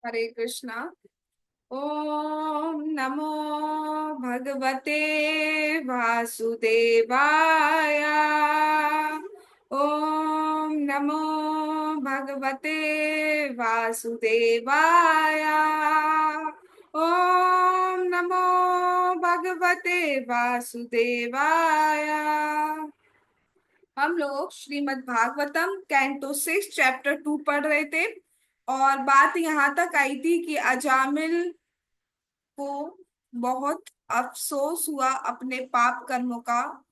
हरे कृष्णा। ओम नमो भगवते वासुदेवाय। ओम नमो भगवते वासुदेवाय। ओम नमो भगवते वासुदेवाय। हम लोग श्रीमद् भागवतम कैंटो 6 चैप्टर 2 पढ़ रहे थे। और बात यहाँ तक आई थी कि अजामिल को बहुत अफसोस हुआ अपने पाप कर्मों का।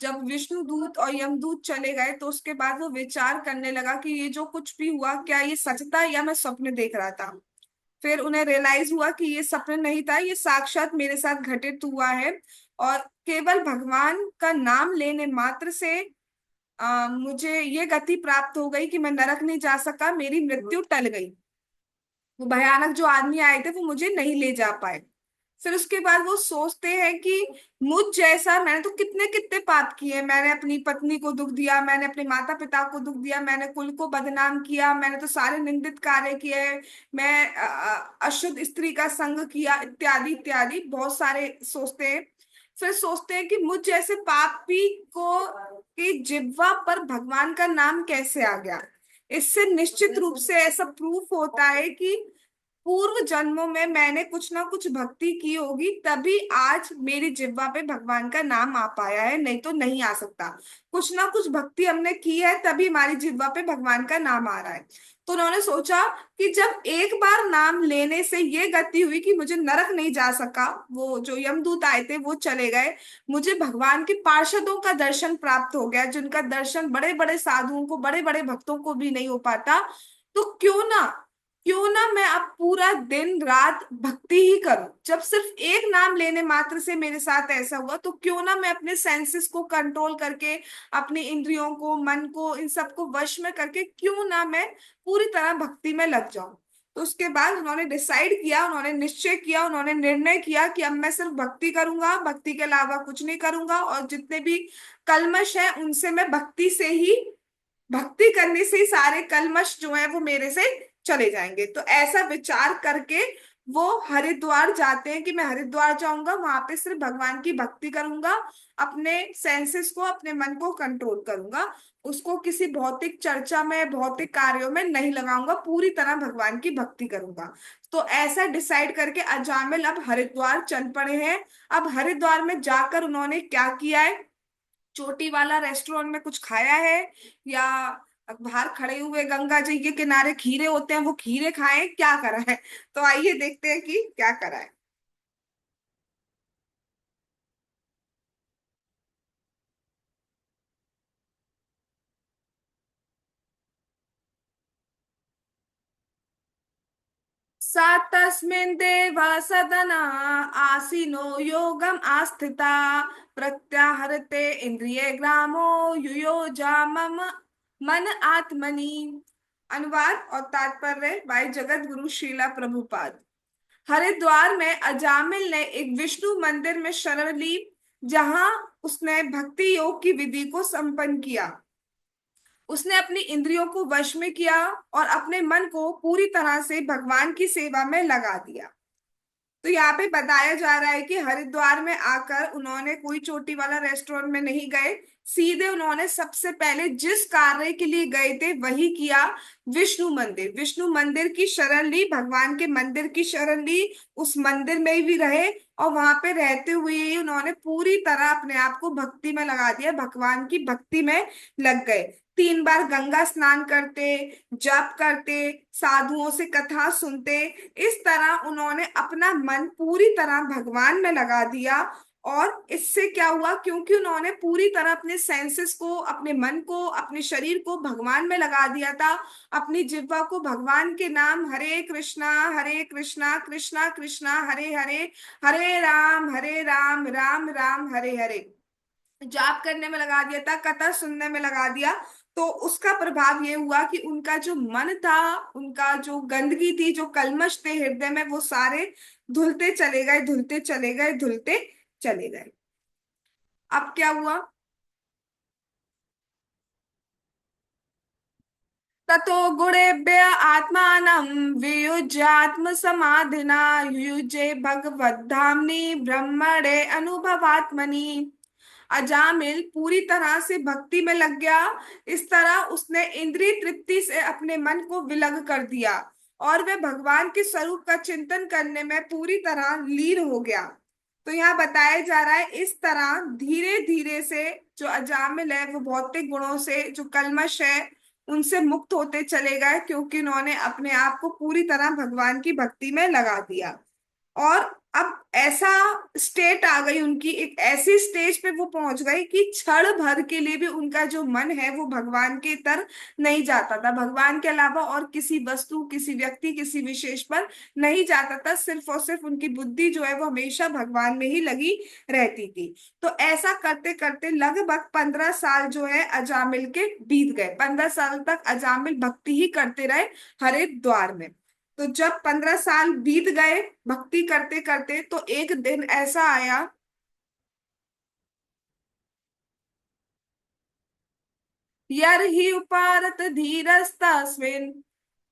जब विष्णु दूत और यमदूत चले गए तो उसके बाद वो विचार करने लगा कि ये जो कुछ भी हुआ क्या ये सच था या मैं सपने देख रहा था। फिर उन्हें रियलाइज हुआ कि ये सपने नहीं था, ये साक्षात मेरे साथ घटित हुआ है। और केवल भगवान का नाम लेने मात्र से मुझे ये गति प्राप्त हो गई कि मैं नरक नहीं जा सका, मेरी मृत्यु टल गई। वो भयानक जो आदमी आए थे वो मुझे नहीं ले जा पाए। फिर उसके बाद वो सोचते हैं कि मुझ जैसा मैंने तो कितने कितने पाप किए, मैंने अपनी पत्नी को दुख दिया, मैंने अपने माता पिता को दुख दिया, मैंने कुल को बदनाम किया, मैंने तो सारे निंदित कार्य किए हैं। मैं अशुद्ध स्त्री का संग किया, इत्यादि इत्यादि बहुत सारे सोचते हैं। फिर सोचते हैं कि मुझ जैसे पापी को की जिह्वा पर भगवान का नाम कैसे आ गया। इससे निश्चित रूप से ऐसा प्रूफ होता है कि पूर्व जन्मों में मैंने कुछ ना कुछ भक्ति की होगी, तभी आज मेरी जिह्वा पे भगवान का नाम आ पाया है, नहीं तो नहीं आ सकता। कुछ ना कुछ भक्ति हमने की है तभी हमारी जिह्वा पे भगवान का नाम आ रहा है। तो उन्होंने सोचा कि जब एक बार नाम लेने से ये गति हुई कि मुझे नरक नहीं जा सका, वो जो यमदूत आए थे वो चले गए, मुझे भगवान के पार्षदों का दर्शन प्राप्त हो गया जिनका दर्शन बड़े बड़े साधुओं को, बड़े बड़े भक्तों को भी नहीं हो पाता। तो क्यों ना मैं अब पूरा दिन रात भक्ति ही करूं। जब सिर्फ एक नाम लेने मात्र से मेरे साथ ऐसा हुआ तो क्यों ना मैं अपने सेंसेस को कंट्रोल करके, अपनी इंद्रियों को, मन को, इन सबको वश में करके क्यों ना मैं पूरी तरह भक्ति में लग जाऊं। तो उसके बाद उन्होंने डिसाइड किया, उन्होंने निश्चय किया, उन्होंने निर्णय किया कि अब मैं सिर्फ भक्ति करूंगा, भक्ति के अलावा कुछ नहीं करूंगा, और जितने भी कल्मश हैं उनसे मैं भक्ति से ही, भक्ति करने से ही सारे कल्मश जो है वो मेरे से चले जाएंगे। तो ऐसा विचार करके वो हरिद्वार जाते हैं कि मैं हरिद्वार जाऊंगा, वहां पे सिर्फ भगवान की भक्ति करूंगा, अपने सेंसेस को, अपने मन को कंट्रोल करूंगा, उसको किसी भौतिक चर्चा में, भौतिक कार्यों में नहीं लगाऊंगा, पूरी तरह भगवान की भक्ति करूंगा। तो ऐसा डिसाइड करके अजामिल अब हरिद्वार चल पड़े हैं। अब हरिद्वार में जाकर उन्होंने क्या किया है, चोटी वाला रेस्टोरेंट में कुछ खाया है, या बाहर खड़े हुए गंगा जी के किनारे खीरे होते हैं वो खीरे खाए, क्या करा है। तो आइए देखते हैं कि क्या करा है। सा तस्मिन् देवा सदना आसीनो योगम आस्थिता प्रत्याहरते इंद्रिय ग्रामो युयोजा मम मन आत्मनि। अनुवाद और तात्पर्य बाय जगत गुरु श्रीला प्रभुपाद। हरिद्वार में अजामिल ने एक विष्णु मंदिर में शरण ली, जहां उसने भक्ति योग की विधि को संपन्न किया। उसने अपनी इंद्रियों को वश में किया और अपने मन को पूरी तरह से भगवान की सेवा में लगा दिया। तो यहाँ पे बताया जा रहा है कि हरिद्वार में आकर उन्होंने कोई चोटी वाला रेस्टोरेंट में नहीं गए, सीधे उन्होंने सबसे पहले जिस कार्य के लिए गए थे वही किया। विष्णु मंदिर, विष्णु मंदिर की शरण ली, भगवान के मंदिर की शरण ली, उस मंदिर में भी रहे, और वहां पे रहते हुए ही उन्होंने पूरी तरह अपने आप को भक्ति में लगा दिया, भगवान की भक्ति में लग गए। 3 बार गंगा स्नान करते, जप करते, साधुओं से कथा सुनते, इस तरह उन्होंने अपना मन पूरी तरह भगवान में लगा दिया। और इससे क्या हुआ, क्योंकि उन्होंने पूरी तरह अपने सेंसेस को, अपने मन को, अपने शरीर को भगवान में लगा दिया था, अपनी जिह्वा को भगवान के नाम हरे कृष्णा कृष्णा कृष्णा हरे हरे, हरे राम राम हरे हरे जाप करने में लगा दिया था, कथा सुनने में लगा दिया। तो उसका प्रभाव ये हुआ कि उनका जो मन था, उनका जो गंदगी थी, जो कल्मश थे हृदय में, वो सारे धुलते चले गए, धुलते चले गए, धुलते चले गए। अब क्या हुआ। ततो गुणेभ्य आत्मानं वियुज्य आत्मसमाधिना युजे भगवद्धाम्नि ब्रह्मणे अनुभवात्मनि। अजामिल पूरी तरह से भक्ति में लग गया। इस तरह उसने इंद्रिय तृप्ति से अपने मन को विलग कर दिया और वह भगवान के स्वरूप का चिंतन करने में पूरी तरह लीन हो गया। तो यहाँ बताया जा रहा है इस तरह धीरे धीरे से जो अजामिल है वो भौतिक गुणों से जो कल्मश है उनसे मुक्त होते चले गए, क्योंकि उन्होंने अपने आप को पूरी तरह भगवान की भक्ति में लगा दिया। और अब ऐसा स्टेट आ गई उनकी, एक ऐसी स्टेज पे वो पहुंच गई कि क्षण भर के लिए भी उनका जो मन है वो भगवान के तर नहीं जाता था, भगवान के अलावा और किसी वस्तु, किसी व्यक्ति, किसी विशेष पर नहीं जाता था। सिर्फ और सिर्फ उनकी बुद्धि जो है वो हमेशा भगवान में ही लगी रहती थी। तो ऐसा करते करते लगभग 15 साल जो है अजामिल के बीत गए। 15 साल तक अजामिल भक्ति ही करते रहे हरिद्वार में। तो जब 15 साल बीत गए भक्ति करते करते, तो एक दिन ऐसा आया। यर्हि उपारत धीरस्तस्मिन्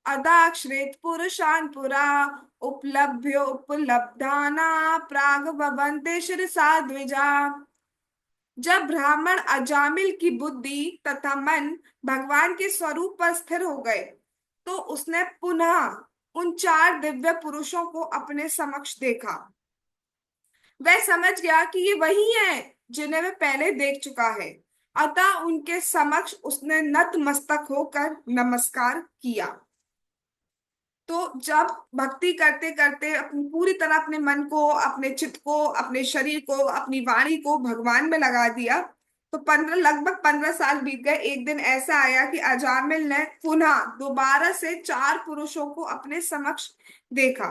अदाक्षृत पुरुषान् पुरा उपलभ्य उपलब्धाना प्राग भवन्ते शिरसा द्विजा। जब ब्राह्मण अजामिल की बुद्धि तथा मन भगवान के स्वरूप पर स्थिर हो गए, तो उसने पुनः उन चार दिव्य पुरुषों को अपने समक्ष देखा। वह समझ गया कि ये वही हैं जिन्हें वह पहले देख चुका है। अतः उनके समक्ष उसने नतमस्तक होकर नमस्कार किया। तो जब भक्ति करते करते अपनी पूरी तरह अपने मन को, अपने चित्त को, अपने शरीर को, अपनी वाणी को भगवान में लगा दिया, तो लगभग 15 साल बीत गए। एक दिन ऐसा आया कि अजामिल ने पुनः दोबारा से चार पुरुषों को अपने समक्ष देखा।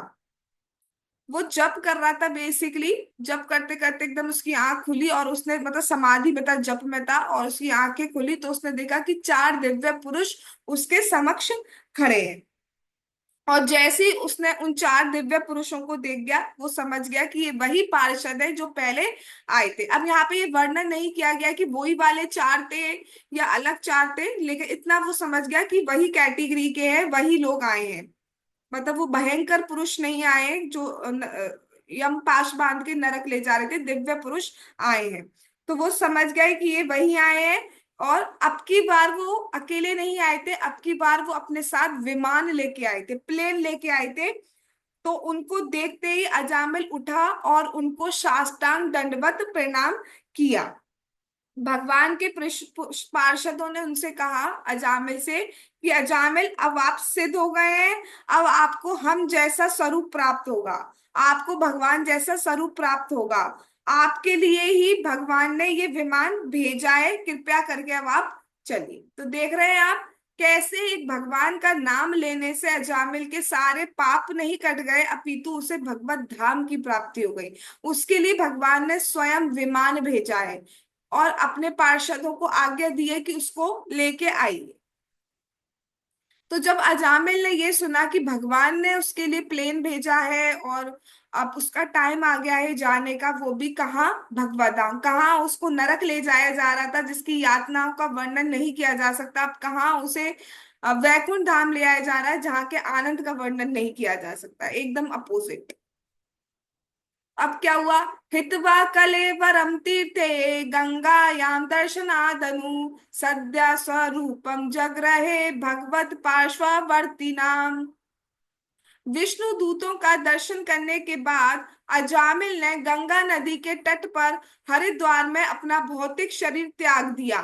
वो जप कर रहा था बेसिकली। जप करते करते एकदम उसकी आंख खुली और उसने, मतलब समाधि में था, जप में था, और उसकी आंखें खुली तो उसने देखा कि चार दिव्य पुरुष उसके समक्ष खड़े हैं। और जैसे ही उसने उन चार दिव्य पुरुषों को देख गया, वो समझ गया कि ये वही पार्षद है जो पहले आए थे। अब यहाँ पे ये वर्णन नहीं किया गया कि वही वाले चार थे या अलग चार थे, लेकिन इतना वो समझ गया कि वही कैटेगरी के हैं, वही लोग आए हैं। मतलब वो भयंकर पुरुष नहीं आए जो यम पाश बांध के नरक ले जा रहे थे, दिव्य पुरुष आए हैं। तो वो समझ गए कि ये वही आए हैं। और अब की बार वो अकेले नहीं आए थे, अब की बार वो अपने साथ विमान लेके आए थे, प्लेन लेके आए थे। तो उनको देखते ही अजामिल उठा और उनको साष्टांग दंडवत प्रणाम किया। भगवान के पार्षदों ने उनसे कहा अजामिल से कि अजामिल, अब आप सिद्ध हो गए हैं, अब आपको हम जैसा स्वरूप प्राप्त होगा, आपको भगवान जैसा स्वरूप प्राप्त होगा। आपके लिए ही भगवान ने ये विमान भेजा है, कृपया करके अब आप चलिए। तो देख रहे हैं आप कैसे एक भगवान का नाम लेने से अजामिल के सारे पाप नहीं कट गए, अपितु उसे भगवत धाम की प्राप्ति हो गई। उसके लिए भगवान ने स्वयं विमान भेजा है और अपने पार्षदों को आज्ञा दी है कि उसको लेके आइए। तो जब अजामिल ने ये सुना कि भगवान ने उसके लिए प्लेन भेजा है और अब उसका टाइम आ गया है जाने का, वो भी कहाँ, भगवदाम, कहाँ उसको नरक ले जाया जा रहा था जिसकी यातनाओं का वर्णन नहीं किया जा सकता, अब कहाँ उसे वैकुंठ धाम ले आया जा रहा है जहाँ के आनंद का वर्णन नहीं किया जा सकता, एकदम अपोजिट। अब क्या हुआ? हित्वा कलेवरम तीर्थे गंगायां दर्शनादनु सद्या स्वरूपम जगरहे भगवत पार्श्ववर्तिनाम। विष्णु दूतों का दर्शन करने के बाद अजामिल ने गंगा नदी के तट पर हरिद्वार में अपना भौतिक शरीर त्याग दिया।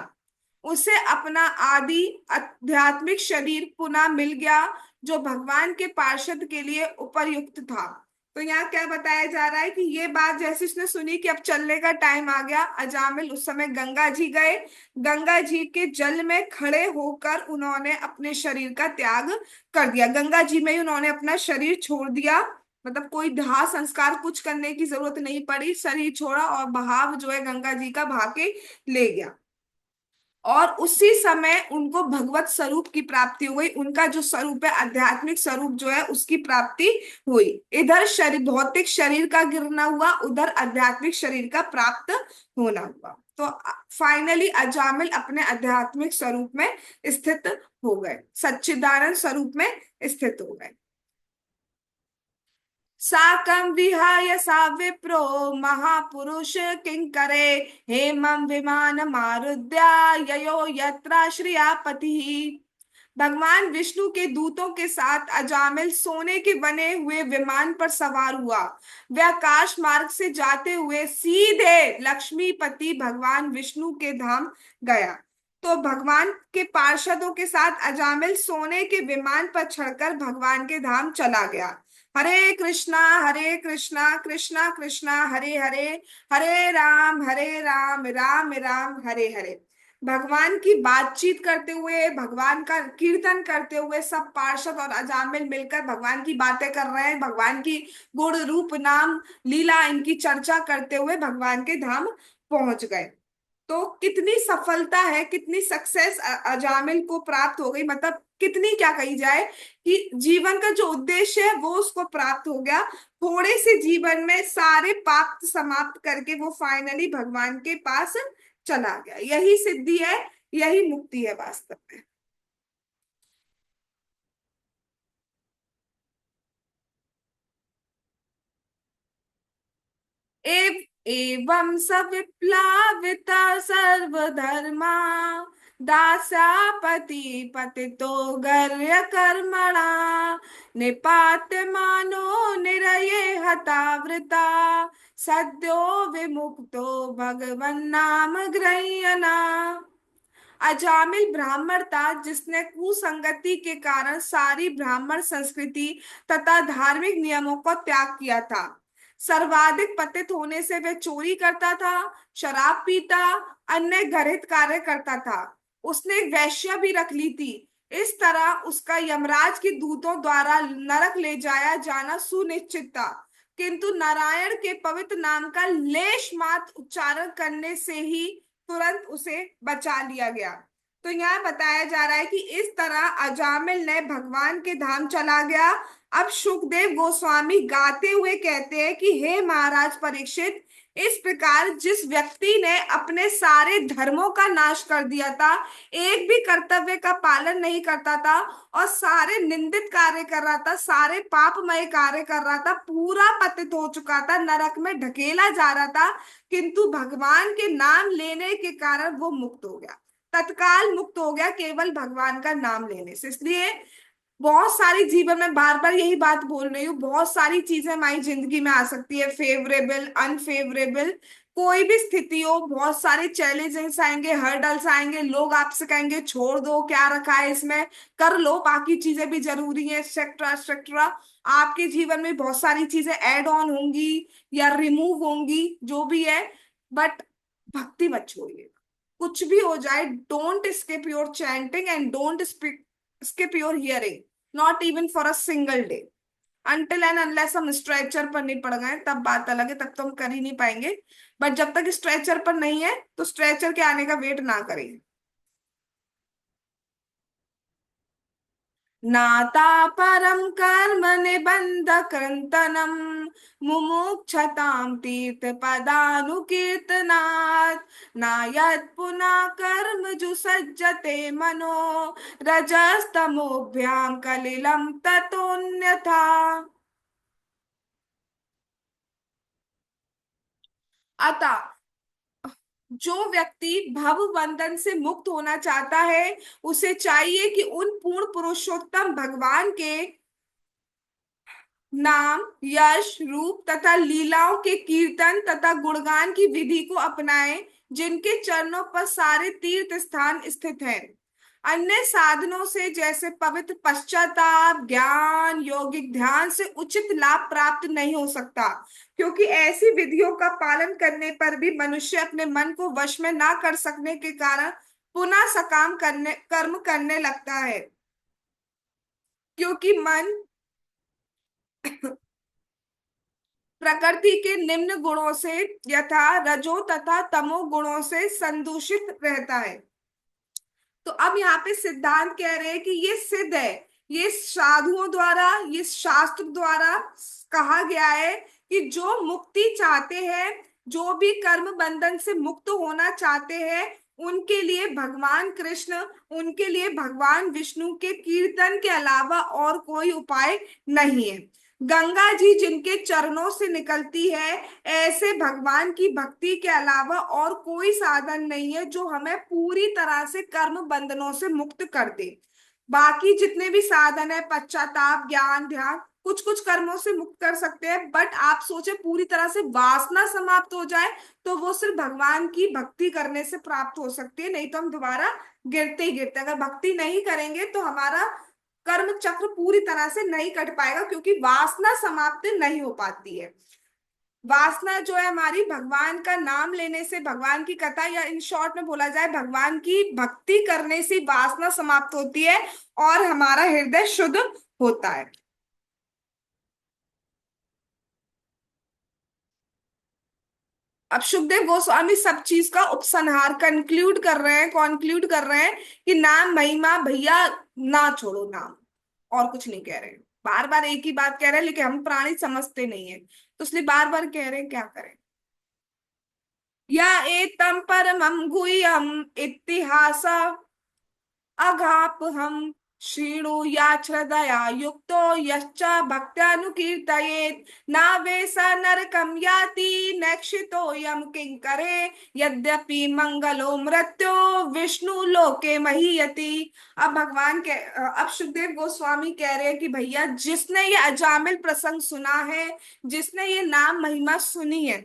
उसे अपना आदि आध्यात्मिक शरीर पुनः मिल गया जो भगवान के पार्षद के लिए उपयुक्त था। तो यहाँ क्या बताया जा रहा है कि ये बात जैसे उसने सुनी कि अब चलने का टाइम आ गया, अजामिल उस समय गंगा जी गए। गंगा जी के जल में खड़े होकर उन्होंने अपने शरीर का त्याग कर दिया। गंगा जी में ही उन्होंने अपना शरीर छोड़ दिया, मतलब कोई दाह संस्कार कुछ करने की जरूरत नहीं पड़ी, शरीर छोड़ा और बहाव जो है गंगा जी का बहा के ले गया। और उसी समय उनको भगवत स्वरूप की प्राप्ति हो गई, उनका जो स्वरूप है आध्यात्मिक स्वरूप जो है उसकी प्राप्ति हुई। इधर शरीर, भौतिक शरीर का गिरना हुआ, उधर आध्यात्मिक शरीर का प्राप्त होना हुआ। तो फाइनली अजामिल अपने आध्यात्मिक स्वरूप में स्थित हो गए, सच्चिदानंद स्वरूप में स्थित हो गए। साकं विहाय सा विप्रो महापुरुष किंकरे हेमं विमानमारुह्य ययो यत्राश्रयापतिः। भगवान विष्णु के दूतों के साथ अजामिल सोने के बने हुए विमान पर सवार हुआ। वह आकाश मार्ग से जाते हुए सीधे लक्ष्मीपति भगवान विष्णु के धाम गया। तो भगवान के पार्षदों के साथ अजामिल सोने के विमान पर चढ़कर भगवान के धाम चला गया। हरे कृष्णा कृष्णा कृष्णा हरे हरे, हरे राम राम राम हरे हरे। भगवान की बातचीत करते हुए, भगवान का कीर्तन करते हुए सब पार्षद और अजामिल मिलकर भगवान की बातें कर रहे हैं, भगवान की गुण रूप नाम लीला इनकी चर्चा करते हुए भगवान के धाम पहुंच गए। तो कितनी सफलता है, कितनी सक्सेस अजामिल को प्राप्त हो गई, मतलब कितनी क्या कही जाए कि जीवन का जो उद्देश्य है वो उसको प्राप्त हो गया। थोड़े से जीवन में सारे पाप समाप्त करके वो फाइनली भगवान के पास चला गया। यही सिद्धि है, यही मुक्ति है वास्तव में। एव एवं स विप्लाविता सर्वधर्मा दास्यापति पतितो गर्य कर्मणा निपात्यमानो निरये हतावृता सद्यो विमुक्तो भगवन्नाम गृह्यना। अजामिल ब्राह्मण था जिसने कुसंगति के कारण सारी ब्राह्मण संस्कृति तथा धार्मिक नियमों को त्याग किया था। सर्वाधिक पतित होने से वह चोरी करता था, शराब पीता, अन्य घृणित कार्य करता था। उसने एक वेश्या भी रख ली थी। इस तरह उसका यमराज के दूतों द्वारा नरक ले जाया जाना सुनिश्चित था। किंतु नारायण के पवित्र नाम का लेश मात्र उच्चारण करने से ही तुरंत उसे बचा लिया गया। तो यहाँ बताया जा रहा है कि इस तरह अजामिल ने भगवान के धाम चला गया। अब सुखदेव गोस्वामी गाते हुए कहते हैं कि हे महाराज परीक्षित, इस प्रकार जिस व्यक्ति ने अपने सारे धर्मों का नाश कर दिया था, एक भी कर्तव्य का पालन नहीं करता था और सारे निंदित कार्य कर रहा था, सारे पापमय कार्य कर रहा था, पूरा पतित हो चुका था, नरक में ढकेला जा रहा था, किंतु भगवान के नाम लेने के कारण वो मुक्त हो गया, तत्काल मुक्त हो गया केवल भगवान का नाम लेने से। इसलिए बहुत सारी जीवन में बार बार यही बात बोल रही हूँ, बहुत सारी चीजें हमारी जिंदगी में आ सकती है, फेवरेबल अनफेवरेबल, कोई भी स्थिति हो, बहुत सारे चैलेंजेस आएंगे, हर्डल्स आएंगे, लोग आपसे कहेंगे छोड़ दो, क्या रखा है इसमें, कर लो, बाकी चीजें भी जरूरी है, एक्सेट्रा एक्सेट्रा। आपके जीवन में बहुत सारी चीजें ऐड ऑन होंगी या रिमूव होंगी, जो भी है, बट भक्ति मत छोड़िए। कुछ भी हो जाए, don't skip your chanting and don't skip your hearing, not even for a single day, until and unless हम स्ट्रेचर पर नहीं पड़ गए, तब बात अलग है, तब तो हम कर ही नहीं पाएंगे। बट जब तक स्ट्रेचर पर नहीं है तो स्ट्रेचर के आने का वेट ना करें। नाता परम कर्म निबंध कृंतनम मुमुक्षताम तीर्थ पदानुकीर्तनात् नायत् पुनः कर्म जुसज्जते मनो रजस्तमोभ्याम कलिलम ततोन्यथा। अतः जो व्यक्ति भव बंधन से मुक्त होना चाहता है, उसे चाहिए कि उन पूर्ण पुरुषोत्तम भगवान के नाम, यश, रूप तथा लीलाओं के कीर्तन तथा गुणगान की विधि को अपनाएं, जिनके चरणों पर सारे तीर्थ स्थान स्थित हैं। अन्य साधनों से जैसे पवित्र पश्चाताप, ज्ञान, यौगिक ध्यान से उचित लाभ प्राप्त नहीं हो सकता, क्योंकि ऐसी विधियों का पालन करने पर भी मनुष्य अपने मन को वश में ना कर सकने के कारण पुनः सकाम करने कर्म करने लगता है। क्योंकि मन प्रकृति के निम्न गुणों से यथा रजो तथा तमो गुणों से संदूषित रहता है। तो अब यहाँ पे सिद्धांत कह रहे हैं कि ये सिद्ध है, ये साधुओं द्वारा, ये शास्त्र द्वारा कहा गया है कि जो मुक्ति चाहते हैं, जो भी कर्म बंधन से मुक्त होना चाहते हैं, उनके लिए भगवान कृष्ण, उनके लिए भगवान विष्णु के कीर्तन के अलावा और कोई उपाय नहीं है। गंगा जी जिनके चरणों से निकलती है, ऐसे भगवान की भक्ति के अलावा और कोई साधन नहीं है जो हमें पूरी तरह से कर्म बंधनों से मुक्त कर दे। बाकी जितने भी साधन है, पश्चाताप, ज्ञान, ध्यान, कुछ कुछ कर्मों से मुक्त कर सकते हैं, बट आप सोचे पूरी तरह से वासना समाप्त हो जाए, तो वो सिर्फ भगवान की भक्ति करने से प्राप्त हो सकती है, नहीं तो हम दोबारा गिरते ही गिरते। अगर भक्ति नहीं करेंगे तो हमारा कर्म चक्र पूरी तरह से नहीं कट पाएगा, क्योंकि वासना समाप्त नहीं हो पाती है। वासना जो है हमारी, भगवान का नाम लेने से, भगवान की कथा, या इन शॉर्ट में बोला जाए भगवान की भक्ति करने से वासना समाप्त होती है और हमारा हृदय शुद्ध होता है। अब सुखदेव गोस्वामी सब चीज का उपसंहार कॉन्क्लूड कर रहे हैं कि नाम महिमा भैया, ना छोड़ो नाम। और कुछ नहीं कह रहे हैं, बार बार एक ही बात कह रहे हैं, लेकिन हम प्राणी समझते नहीं है, तो इसलिए बार बार कह रहे हैं, क्या करें। या एतम परमं गुह्यम इतिहास अगापहम शृणुयाच्छ्रद्धया युक्तो यश्च भक्त्यानुकीर्तयेत् न वै स नरकं याति नैक्षितो यम किंकरे यद्यपि मंगलो मृत्यो विष्णु लोके महीयति। अब अब सुखदेव गोस्वामी कह रहे हैं कि भैया, जिसने ये अजामिल प्रसंग सुना है, जिसने ये नाम महिमा सुनी है,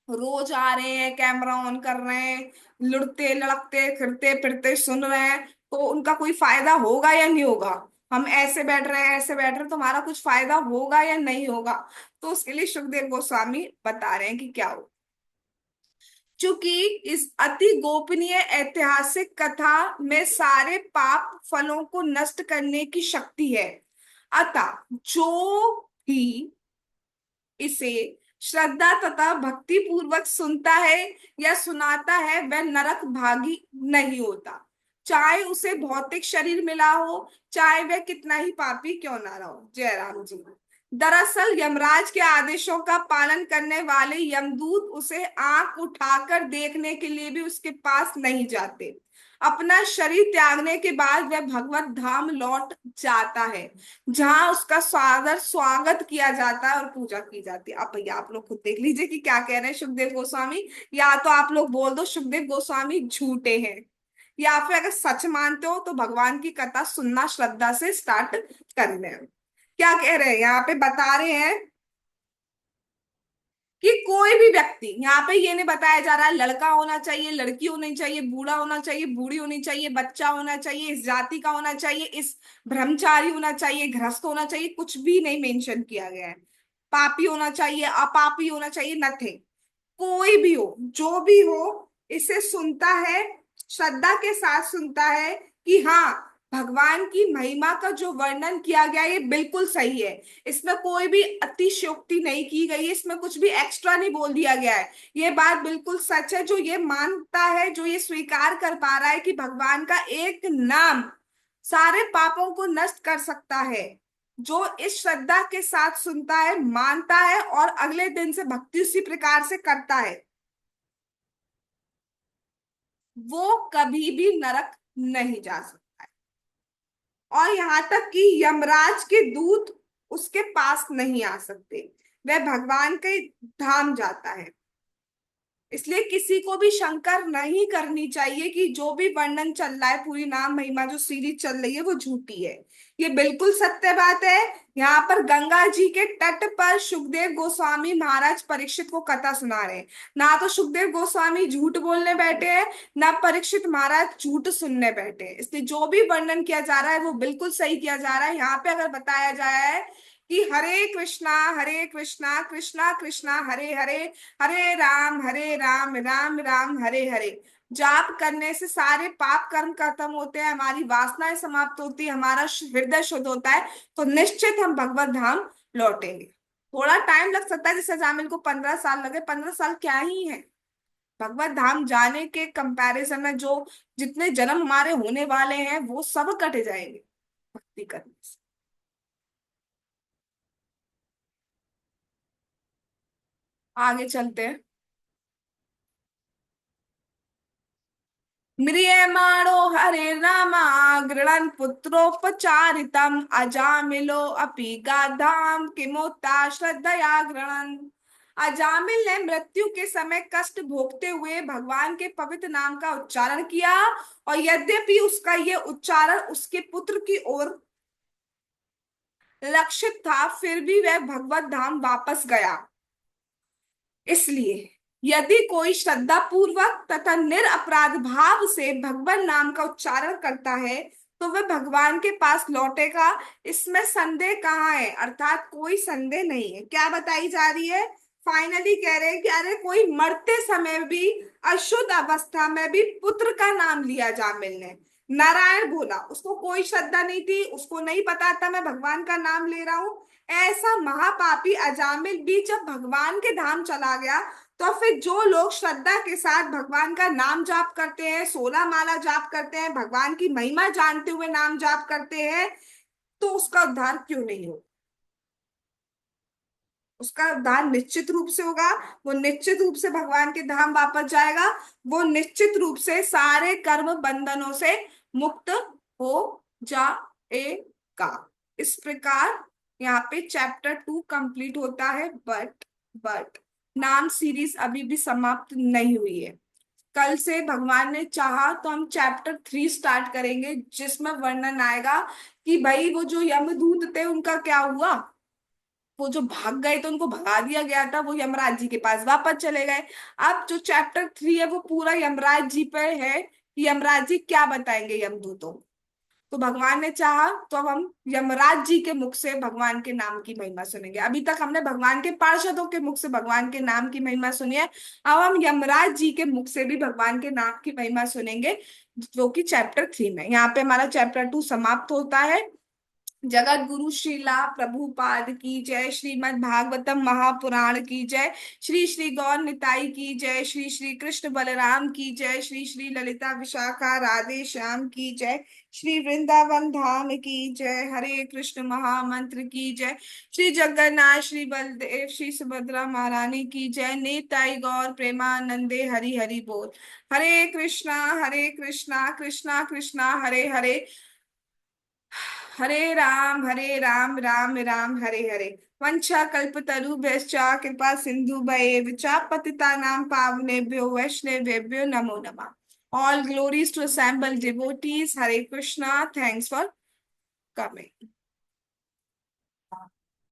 रोज आ रहे हैं, कैमरा ऑन कर रहे हैं, लुढ़ते लड़कते फिरते फिरते सुन रहे हैं, तो उनका कोई फायदा होगा या नहीं होगा। हम ऐसे बैठ रहे हैं, ऐसे बैठ रहे हैं, तो हमारा कुछ फायदा होगा या नहीं होगा। तो उसके लिए सुखदेव गोस्वामी बता रहे हैं कि क्या हो। चूंकि इस अति गोपनीय ऐतिहासिक कथा में सारे पाप फलों को नष्ट करने की शक्ति है, अतः जो भी इसे श्रद्धा तथा भक्ति पूर्वक सुनता है या सुनाता है, वह नरक भागी नहीं होता, चाहे उसे भौतिक शरीर मिला हो, चाहे वह कितना ही पापी क्यों ना रहो। जय राम जी। दरअसल यमराज के आदेशों का पालन करने वाले यमदूत उसे आंख उठाकर देखने के लिए भी उसके पास नहीं जाते। अपना शरीर त्यागने के बाद वह भगवत धाम लौट जाता है, जहां उसका स्वागत स्वागत किया जाता है और पूजा की जाती है। अब भैया आप लोग खुद देख लीजिए कि क्या कह रहे हैं सुखदेव गोस्वामी। या तो आप लोग बोल दो सुखदेव गोस्वामी झूठे हैं, या फिर अगर सच मानते हो तो भगवान की कथा सुनना श्रद्धा से स्टार्ट कर लें। क्या कह रहे हैं यहाँ पे, बता रहे हैं कि कोई भी व्यक्ति, यहाँ पे ये नहीं बताया जा रहा है लड़का होना चाहिए, लड़की होनी चाहिए, बूढ़ा होना चाहिए, बूढ़ी होनी चाहिए, बच्चा होना चाहिए, इस जाति का होना चाहिए, इस ब्रह्मचारी होना चाहिए, गृहस्थ होना चाहिए, कुछ भी नहीं मेंशन किया गया है। पापी होना चाहिए, अपापी होना चाहिए, नथिंग। कोई भी हो, जो भी हो, इसे सुनता है, श्रद्धा के साथ सुनता है कि हाँ, भगवान की महिमा का जो वर्णन किया गया है ये बिल्कुल सही है, इसमें कोई भी अतिशयोक्ति नहीं की गई है, इसमें कुछ भी एक्स्ट्रा नहीं बोल दिया गया है। ये बात बिल्कुल सच है। जो ये मानता है, जो ये स्वीकार कर पा रहा है कि भगवान का एक नाम सारे पापों को नष्ट कर सकता है, जो इस श्रद्धा के साथ सुनता है, मानता है और अगले दिन से भक्ति उसी प्रकार से करता है, वो कभी भी नरक नहीं जा सकता है। और यहाँ तक कि यमराज के दूत उसके पास नहीं आ सकते, वह भगवान के धाम जाता है। इसलिए किसी को भी शंकर नहीं करनी चाहिए कि जो भी वर्णन चल रहा है, पूरी नाम महिमा जो सीरीज चल रही है वो झूठी है। ये बिल्कुल सत्य बात है। यहाँ पर गंगा जी के तट पर सुखदेव गोस्वामी महाराज परीक्षित को कथा सुना रहे हैं। ना तो सुखदेव गोस्वामी झूठ बोलने बैठे हैं, ना परीक्षित महाराज झूठ सुनने बैठे हैं। इसलिए जो भी वर्णन किया जा रहा है वो बिल्कुल सही किया जा रहा है। यहाँ पे अगर बताया जाए है कि हरे कृष्णा कृष्णा कृष्णा हरे हरे, हरे राम राम हरे हरे, जाप करने से सारे पाप कर्म खत्म होते हैं, हमारी वासनाएं समाप्त होती है, हमारा हृदय शुद्ध होता है, तो निश्चित हम भगवत धाम लौटेंगे। थोड़ा टाइम लग सकता है, जैसे जामिल को 15 साल लगे, 15 साल क्या ही है भगवत धाम जाने के कंपैरिजन में। जो जितने जन्म हमारे होने वाले हैं वो सब कट जाएंगे भक्ति करने से। आगे चलते हैं। म्रियमाणो हरे रामा गृणन् पुत्रोपचारितम् अजामिलो अपि गाधाम किमोता श्रद्धया गृणन्। अजामिल ने मृत्यु के समय कष्ट भोगते हुए भगवान के पवित्र नाम का उच्चारण किया, और यद्यपि उसका यह उच्चारण उसके पुत्र की ओर लक्षित था, फिर भी वह भगवत धाम वापस गया। इसलिए यदि कोई श्रद्धा पूर्वक तथा निरपराध भाव से भगवान नाम का उच्चारण करता है तो वह भगवान के पास लौटेगा। इसमें संदेह कहाँ है, अर्थात कोई संदेह नहीं है। क्या बताई जा रही है, फाइनली कह रहे हैं कि अरे कोई मरते समय भी, अशुद्ध अवस्था में भी पुत्र का नाम लिया जामिल ने। नारायण बोला, उसको कोई श्रद्धा नहीं थी, उसको नहीं पता था मैं भगवान का नाम ले रहा हूं। ऐसा महापापी अजामिल भी जब भगवान के धाम चला गया, तो फिर जो लोग श्रद्धा के साथ भगवान का नाम जाप करते हैं, 16 माला जाप करते हैं, भगवान की महिमा जानते हुए नाम जाप करते हैं, तो उसका उद्धार क्यों नहीं हो? उसका उद्धार निश्चित रूप से होगा। वो निश्चित रूप से भगवान के धाम वापस जाएगा। वो निश्चित रूप से सारे कर्म बंधनों से मुक्त हो जाएगा। इस प्रकार यहाँ पे चैप्टर 2 कंप्लीट होता है। बट नाम सीरीज अभी भी समाप्त नहीं हुई है। कल से भगवान ने चाहा तो हम चैप्टर 3 स्टार्ट करेंगे, जिसमें वर्णन आएगा कि भाई वो जो यमदूत थे उनका क्या हुआ। वो जो भाग गए तो उनको भगा दिया गया था, वो यमराज जी के पास वापस चले गए। अब जो चैप्टर 3 है वो पूरा यमराज जी पे है कि यमराज जी क्या बताएंगे यमदूतों। तो भगवान ने चाहा तो अब हम यमराज जी के मुख से भगवान के नाम की महिमा सुनेंगे। अभी तक हमने भगवान के पार्षदों के मुख से भगवान के नाम की महिमा सुनी है। अब हम यमराज जी के मुख से भी भगवान के नाम की महिमा सुनेंगे, जो कि चैप्टर 3 में। यहाँ पे हमारा चैप्टर 2 समाप्त होता है। जगत गुरु श्रीला प्रभुपाद की जय, श्रीमद् भागवतम महापुराण की जय, श्री श्री गौर निताई की जय, श्री श्री कृष्ण बलराम की जय, श्री श्री ललिता विशाखा राधे श्याम की जय, श्री वृंदावन धाम की जय, हरे कृष्ण महामंत्र की जय, श्री जगन्नाथ श्री बलदेव श्री सुभद्रा महारानी की जय, निताई गौर प्रेमानंदे हरि हरि बोल। हरे कृष्णा कृष्णा कृष्णा हरे हरे, हरे राम राम राम हरे हरे। वंशा कल्पतरुभ्यश्च कृपा सिंधु चा पतितानां पावनेभ्यो वैष्णवेभ्यो नमो नमः। All glories to assembled devotees. Hare Krishna. Thanks for coming.